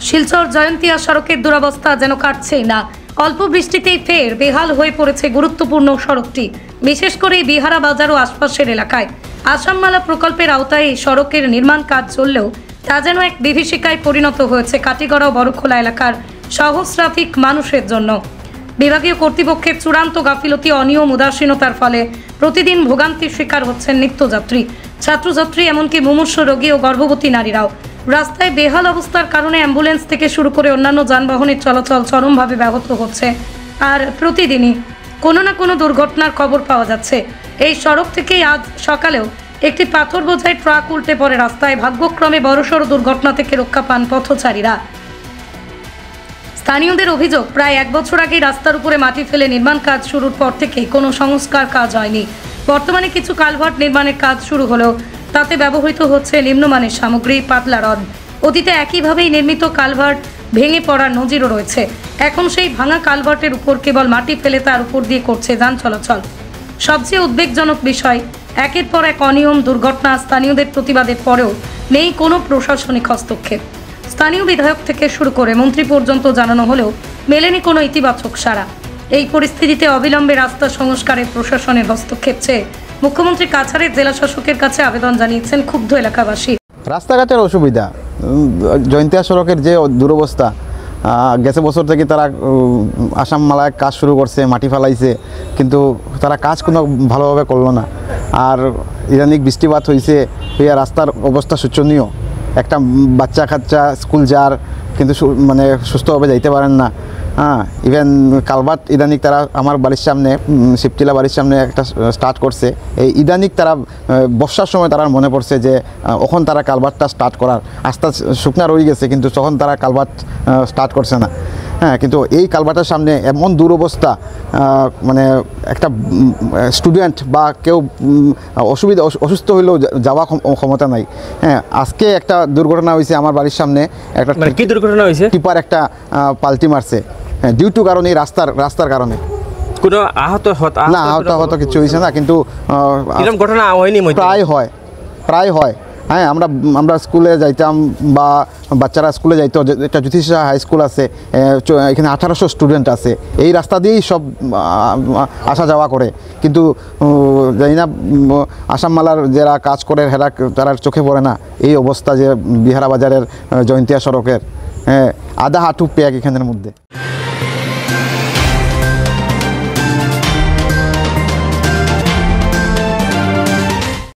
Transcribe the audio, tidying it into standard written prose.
শিলচর জয়ন্তিয়া সড়কের দুরবস্থা যেন কাটছেই না। অল্প বৃষ্টিতেই ফের বেহাল হয়ে পড়েছে গুরুত্বপূর্ণ সড়কটি, বিশেষ করে বিহারা বাজার ও আশপাশের এলাকায়। আসামমালা প্রকল্পের আওতায় এই সড়কের নির্মাণ কাজ চললেও তা যেন এক বিভীষিকায় পরিণত হয়েছে কাটিগড়া ও বড়খোলা এলাকার সহস্রাধিক মানুষের জন্য। বিভাগীয় কর্তৃপক্ষের চূড়ান্ত গাফিলতি, অনিয়ম, উদাসীনতার ফলে প্রতিদিন ভোগান্তির শিকার হচ্ছেন নিত্যযাত্রী, ছাত্রছাত্রী, এমনকি মুমূর্ষ রোগী ও গর্ভবতী নারীরাও। রাস্তায় বেহাল অবস্থার কারণে অ্যাম্বুলেন্স থেকে শুরু করে অন্যান্য যানবাহনের চলাচল চরমভাবে ব্যাহত হচ্ছে। আর প্রতিদিনই কোনো না কোনো দুর্ঘটনার খবর পাওয়া যাচ্ছে। এই সড়ক থেকেই আজ সকালেও একটি পাথর বোঝাই ট্রাক উল্টে পড়ে রাস্তায়। ভাগ্যক্রমে বড়সড় দুর্ঘটনা থেকে রক্ষা পান পথচারীরা। স্থানীয়দের অভিযোগ, প্রায় 1 বছর আগে রাস্তার উপরে মাটি ফেলে নির্মাণ কাজ শুরুর পর থেকেই কোনো সংস্কার কাজ হয়নি। বর্তমানে কিছু কালভার্ট নির্মাণের কাজ শুরু হলেও তাতে ব্যবহৃত হচ্ছে নিম্নমানের সামগ্রী, পাতলা রড। অতীতে একইভাবেই নির্মিত কালভার্ট ভেঙে পড়ার নজিরও রয়েছে। এখন সেই ভাঙা কালভার্টের উপর কেবল মাটি ফেলে তার উপর দিয়ে করছে যান চলাচল। সবচেয়ে উদ্বেগজনক বিষয়, একের পর এক অনিয়ম, দুর্ঘটনা। স্থানীয়দের প্রতিবাদের পরেও নেই কোনো প্রশাসনিক হস্তক্ষেপ। স্থানীয় বিধায়ক থেকে শুরু করে মন্ত্রী পর্যন্ত জানানো হলেও মেলেনি কোনো ইতিবাচক সাড়া। এই পরিস্থিতিতে অবিলম্বে রাস্তা সংস্কারে প্রশাসনের হস্তক্ষেপ চেয়ে মুখ্যমন্ত্রী কাছাড়ের জেলা শাসকের কাছে আবেদন জানিয়েছেন ক্ষুব্ধ এলাকাবাসী। রাস্তাঘাটের অসুবিধা, জয়ন্তিয়া সড়কের যে দুরবস্থা, গেছে বছর থেকে তারা আসামমালায় কাজ শুরু করছে, মাটি ফেলাইছে, কিন্তু তারা কাজ কোনো ভালোভাবে করলো না। আর ইদানিক বৃষ্টিপাত হয়েছে, হইয়া রাস্তার অবস্থা শোচনীয়। একটা বাচ্চা কাচ্চা স্কুল যার, কিন্তু মানে সুস্থভাবে যাইতে পারেন না। ইভেন কালভার্ট ইদানিক তারা আমার বাড়ির সামনে, শিবটিলা বাড়ির সামনে একটা স্টার্ট করছে। এই ইদানিক তারা বর্ষার সময় তারা মনে পড়ছে যে ওখান তারা কালভার্টটা স্টার্ট করার, আস্তে শুকনা রয়ে গেছে, কিন্তু তখন তারা কালভার্ট স্টার্ট করছে না। কিন্তু এই কালভার্টের সামনে এমন দুরবস্থা, মানে একটা স্টুডেন্ট বা কেউ অসুস্থ হইলেও যাওয়া ক্ষমতা নাই। আজকে একটা দুর্ঘটনা হয়েছে আমার বাড়ির সামনে। একটা কি দুর্ঘটনা হয়েছে? টিপার একটা পাল্টি মারছে ডিউ টু কারণে, রাস্তার কারণে। কোনো আহত না, আহত কিছু হয়েছে না, কিন্তু এরকম ঘটনা হয়নি, প্রায় হয়। আমরা স্কুলে যাইতাম বা বাচ্চারা স্কুলে যাইতো। একটা জ্যোতিষা হাই স্কুল আছে, এখানে 1800 স্টুডেন্ট আছে। এই রাস্তা দিয়েই সব আসা যাওয়া করে, কিন্তু জানি না আসামমালার যারা কাজ করে তারা চোখে পড়ে না এই অবস্থা যে বিহারা বাজারের জয়ন্তিয়া সড়কের। আধা হাঁটু পেয়াক এখানের মধ্যে।